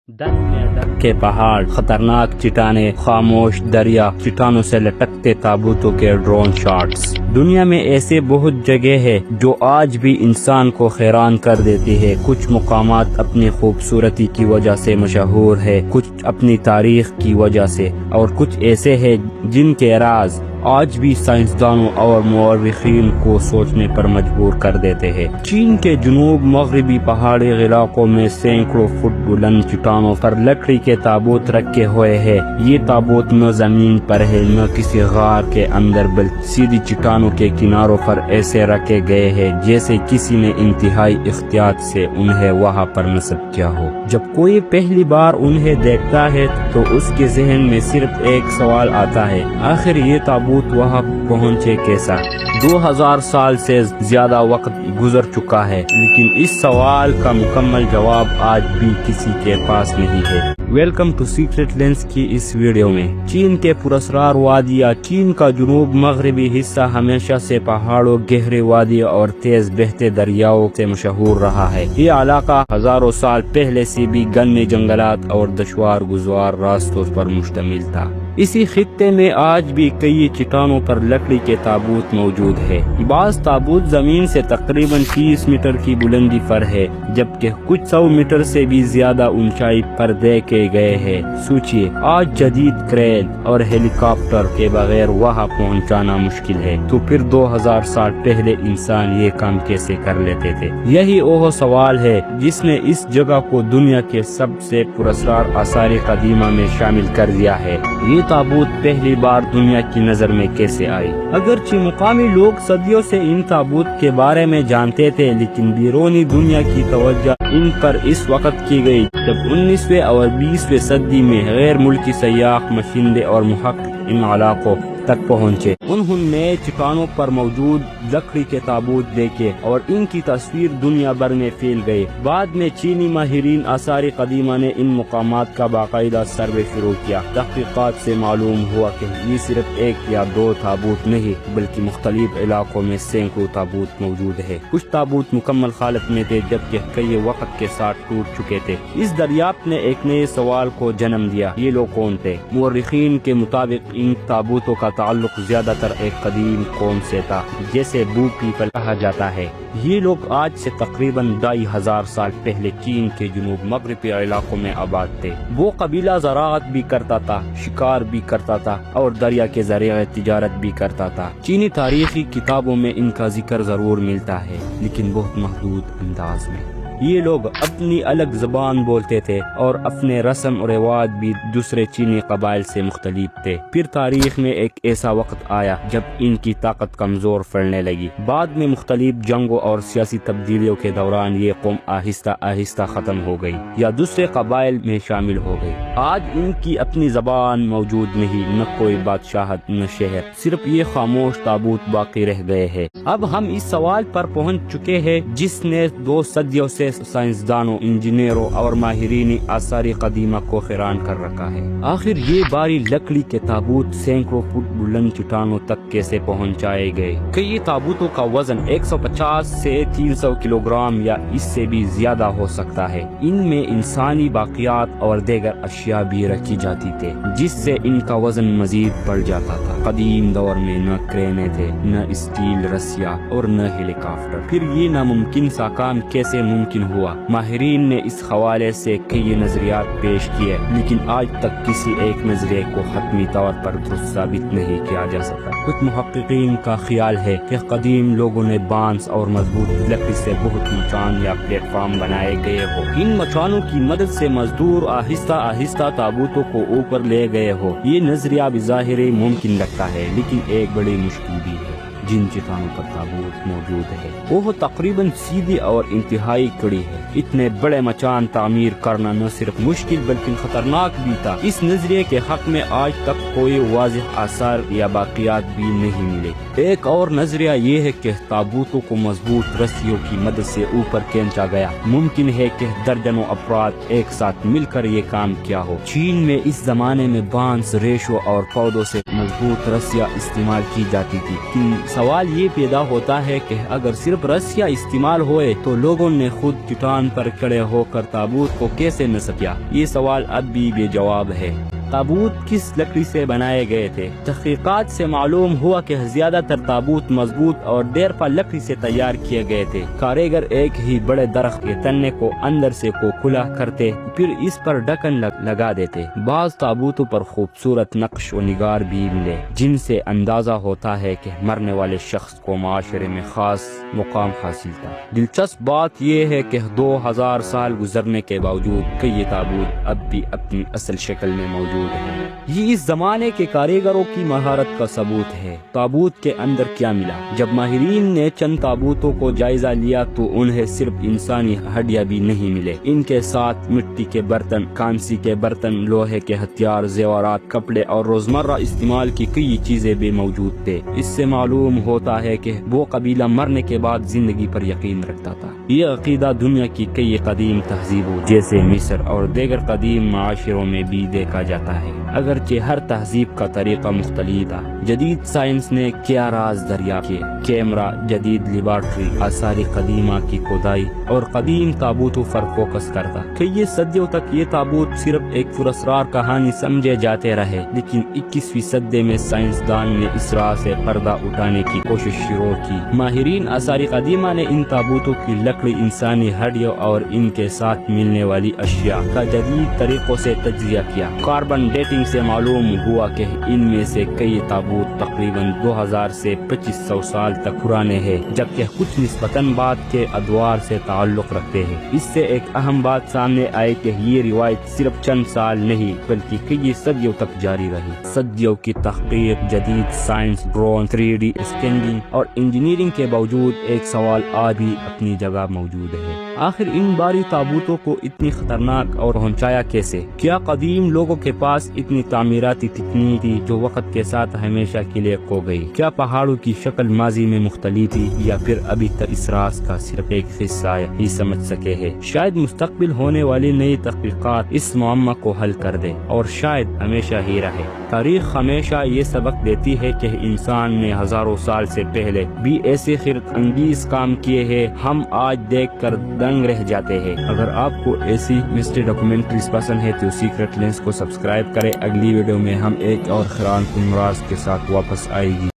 دن میں ڈر کے پہاڑ، خطرناک چٹانیں، خاموش دریا، چٹانوں سے لٹکتے تابوتوں کے ڈرون شاٹس۔ دنیا میں ایسے بہت جگہ ہے جو آج بھی انسان کو حیران کر دیتی ہے۔ کچھ مقامات اپنی خوبصورتی کی وجہ سے مشہور ہے، کچھ اپنی تاریخ کی وجہ سے، اور کچھ ایسے ہیں جن کے راز آج بھی سائنسدانوں اور مورخین کو سوچنے پر مجبور کر دیتے ہیں۔ چین کے جنوب مغربی پہاڑی علاقوں میں سینکڑوں فٹ بلند چٹانوں پر لکڑی کے تابوت رکھے ہوئے ہیں۔ یہ تابوت نہ زمین پر ہے نہ کسی غار کے اندر، بلکہ سیدھی چٹانوں کے کناروں پر ایسے رکھے گئے ہیں جیسے کسی نے انتہائی احتیاط سے انہیں وہاں پر نصب کیا ہو۔ جب کوئی پہلی بار انہیں دیکھتا ہے تو اس کے ذہن میں صرف ایک سوال آتا ہے، آخر یہ تابوت وہاں پہنچے کیسا؟ 2000 سال سے زیادہ وقت گزر چکا ہے، لیکن اس سوال کا مکمل جواب آج بھی کسی کے پاس نہیں ہے۔ ویلکم ٹو سیکرٹ لینس کی اس ویڈیو میں چین کے پراسرار وادیاں۔ چین کا جنوب مغربی حصہ ہمیشہ سے پہاڑوں، گہرے وادیوں اور تیز بہتے دریاؤں سے مشہور رہا ہے۔ یہ علاقہ ہزاروں سال پہلے سے بھی گھنے جنگلات اور دشوار گزار راستوں پر مشتمل تھا۔ اسی خطے میں آج بھی کئی چٹانوں پر لکڑی کے تابوت موجود ہے۔ بعض تابوت زمین سے تقریباً 30 میٹر کی بلندی پر ہے، جبکہ کچھ 100 میٹر سے بھی زیادہ اونچائی پر دیکھے گئے ہیں۔ سوچئے، آج جدید کرین اور ہیلی کاپٹر کے بغیر وہاں پہنچانا مشکل ہے، تو پھر 2000 سال پہلے انسان یہ کام کیسے کر لیتے تھے؟ یہی وہ سوال ہے جس نے اس جگہ کو دنیا کے سب سے پراسرار آثار قدیمہ میں شامل کر دیا ہے۔ یہ تابوت پہلی بار دنیا کی نظر میں کیسے آئی؟ اگرچہ مقامی لوگ صدیوں سے ان تابوت کے بارے میں جانتے تھے، لیکن بیرونی دنیا کی توجہ ان پر اس وقت کی گئی جب 19ویں اور 20ویں صدی میں غیر ملکی سیاح، باشندے اور محقق ان علاقوں تک پہنچے۔ انہوں نے چٹانوں پر موجود لکڑی کے تابوت دیکھے اور ان کی تصویر دنیا بھر میں پھیل گئی۔ بعد میں چینی ماہرین آثار قدیمہ نے ان مقامات کا باقاعدہ سروے شروع کیا۔ تحقیقات سے معلوم ہوا کہ یہ صرف ایک یا دو تابوت نہیں، بلکہ مختلف علاقوں میں سینکڑوں تابوت موجود ہے۔ کچھ تابوت مکمل حالت میں تھے، جبکہ کئی وقت کے ساتھ ٹوٹ چکے تھے۔ اس دریافت نے ایک نئے سوال کو جنم دیا، یہ لوگ کون تھے؟ مورخین کے مطابق ان تابوتوں کا تعلق زیادہ تر ایک قدیم قوم سے تھا جیسے بو پیپل کہا جاتا ہے۔ یہ لوگ آج سے تقریباً 2500 سال پہلے چین کے جنوب مغربی علاقوں میں آباد تھے۔ وہ قبیلہ زراعت بھی کرتا تھا، شکار بھی کرتا تھا اور دریا کے ذریعے تجارت بھی کرتا تھا۔ چینی تاریخی کتابوں میں ان کا ذکر ضرور ملتا ہے، لیکن بہت محدود انداز میں۔ یہ لوگ اپنی الگ زبان بولتے تھے اور اپنے رسم و رواج بھی دوسرے چینی قبائل سے مختلف تھے۔ پھر تاریخ میں ایک ایسا وقت آیا جب ان کی طاقت کمزور پڑنے لگی۔ بعد میں مختلف جنگوں اور سیاسی تبدیلیوں کے دوران یہ قوم آہستہ آہستہ ختم ہو گئی یا دوسرے قبائل میں شامل ہو گئی۔ آج ان کی اپنی زبان موجود نہیں، نہ کوئی بادشاہت، نہ شہر، صرف یہ خاموش تابوت باقی رہ گئے ہیں۔ اب ہم اس سوال پر پہنچ چکے ہیں جس نے 2 صدیوں سے سائنسدانوں، انجینئروں اور ماہرین آثار قدیمہ کو حیران کر رکھا ہے۔ آخر یہ بھاری لکڑی کے تابوت سینکڑوں فٹ بلند چٹانوں تک کیسے پہنچائے گئے؟ کئی تابوتوں کا وزن 150 سے 300 کلو گرام یا اس سے بھی زیادہ ہو سکتا ہے۔ ان میں انسانی باقیات اور دیگر اشیاء بھی رکھی جاتی تھے، جس سے ان کا وزن مزید بڑھ جاتا تھا۔ قدیم دور میں نہ کرینے تھے، نہ اسٹیل رسیاں اور نہ ہیلی کاپٹر۔ پھر یہ ناممکن سا کام کیسے ممکن ہوا؟ ماہرین نے اس حوالے سے کئی نظریات پیش کیے، لیکن آج تک کسی ایک نظریے کو حتمی طور پر درست ثابت نہیں کیا جا سکا۔ کچھ محققین کا خیال ہے کہ قدیم لوگوں نے بانس اور مضبوط لکڑی سے بہت مچان یا پلیٹ فارم بنائے گئے ہو۔ ان مچانوں کی مدد سے مزدور آہستہ آہستہ تابوتوں کو اوپر لے گئے ہو۔ یہ نظریہ بظاہر ممکن لگتا ہے، لیکن ایک بڑی مشکل بھی ہے۔ جن چٹانوں پر تابوت موجود ہے وہ تقریباً سیدھی اور انتہائی کڑی ہے۔ اتنے بڑے مچان تعمیر کرنا نہ صرف مشکل بلکہ خطرناک بھی تھا۔ اس نظریے کے حق میں آج تک کوئی واضح آثار یا باقیات بھی نہیں ملے۔ ایک اور نظریہ یہ ہے کہ تابوتوں کو مضبوط رسیوں کی مدد سے اوپر کھینچا گیا۔ ممکن ہے کہ درجنوں افراد ایک ساتھ مل کر یہ کام کیا ہو۔ چین میں اس زمانے میں بانس، ریشوں اور پودوں سے مضبوط رسیاں استعمال کی جاتی تھی۔ سوال یہ پیدا ہوتا ہے کہ اگر صرف رسیاں استعمال ہوئے تو لوگوں نے خود چٹان پر کھڑے ہو کر تابوت کو کیسے نصب کیا؟ یہ سوال اب بھی بے جواب ہے۔ تابوت کس لکڑی سے بنائے گئے تھے؟ تحقیقات سے معلوم ہوا کہ زیادہ تر تابوت مضبوط اور دیر پا لکڑی سے تیار کیے گئے تھے۔ کاریگر ایک ہی بڑے درخت کے تنے کو اندر سے کو کھلا کرتے، پھر اس پر ڈھکن لگا دیتے۔ بعض تابوتوں پر خوبصورت نقش و نگار بھی ملے جن سے اندازہ ہوتا ہے کہ مرنے والے شخص کو معاشرے میں خاص مقام حاصل تھا۔ دلچسپ بات یہ ہے کہ 2000 سال گزرنے کے باوجود کئی تابوت اب بھی اپنی اصل شکل میں موجود ہے۔ یہ اس زمانے کے کاریگروں کی مہارت کا ثبوت ہے۔ تابوت کے اندر کیا ملا؟ جب ماہرین نے چند تابوتوں کو جائزہ لیا تو انہیں صرف انسانی ہڈیاں بھی نہیں ملے، ان کے ساتھ مٹی کے برتن، کانسی کے برتن، لوہے کے ہتھیار، زیورات، کپڑے اور روزمرہ استعمال کی کئی چیزیں بھی موجود تھے۔ اس سے معلوم ہوتا ہے کہ وہ قبیلہ مرنے کے بعد زندگی پر یقین رکھتا تھا۔ یہ عقیدہ دنیا کی کئی قدیم تہذیبوں جیسے مصر اور دیگر قدیم معاشروں میں بھی دیکھا جاتا ہے، اگرچہ ہر تہذیب کا طریقہ مختلف تھا۔ جدید سائنس نے کیا راز دریافت کیے؟ کیمرہ، جدید لیبارٹری، آثار قدیمہ کی کھدائی اور قدیم تابوتوں پر فوکس کرتا۔ کئی صدیوں تک یہ تابوت صرف ایک پراسرار کہانی سمجھے جاتے رہے، لیکن 21ویں صدی میں سائنسدان نے اس راز سے پردہ اٹھانے کی کوشش شروع کی۔ ماہرین آثار قدیمہ نے ان تابوتوں کی لکڑی، انسانی ہڈیوں اور ان کے ساتھ ملنے والی اشیاء کا جدید طریقوں سے تجزیہ کیا۔ کاربن ڈیٹنگ سے معلوم ہوا کہ ان میں سے کئی تابوت تقریباً 2000 سے 2500 سال تک پرانے ہیں، جبکہ کچھ نسبتاً بعد کے ادوار سے تعلق رکھتے ہیں۔ اس سے ایک اہم بات سامنے آئی کہ یہ روایت صرف چند سال نہیں بلکہ کئی صدیوں تک جاری رہی۔ صدیوں کی تحقیق، جدید سائنس، ڈرون، 3D اسکیننگ اور انجینئرنگ کے باوجود ایک سوال آج بھی اپنی جگہ موجود ہے۔ آخر ان باری تابوتوں کو اتنی خطرناک اور پہنچایا کیسے؟ کیا قدیم لوگوں کے پاس اتنی تعمیراتی تکنیک تھی جو وقت کے ساتھ ہمیشہ کے لیے کھو گئی؟ کیا پہاڑوں کی شکل ماضی میں مختلف تھی یا پھر ابھی تک اس راز کا صرف ایک حصہ ہی سمجھ سکے ہیں؟ شاید مستقبل ہونے والی نئی تحقیقات اس معمہ کو حل کر دے اور شاید ہمیشہ ہی رہے۔ تاریخ ہمیشہ یہ سبق دیتی ہے کہ انسان نے ہزاروں سال سے پہلے بھی ایسے حیرت انگیز کام کیے ہیں، ہم آج دیکھ کر دنگ رہ جاتے ہیں۔ اگر آپ کو ایسی مسٹری ڈاکومنٹریز پسند ہے تو سیکرٹ لینس کو سبسکرائب کریں۔ اگلی ویڈیو میں ہم ایک اور حیران کن راز کے ساتھ واپس آئے گی۔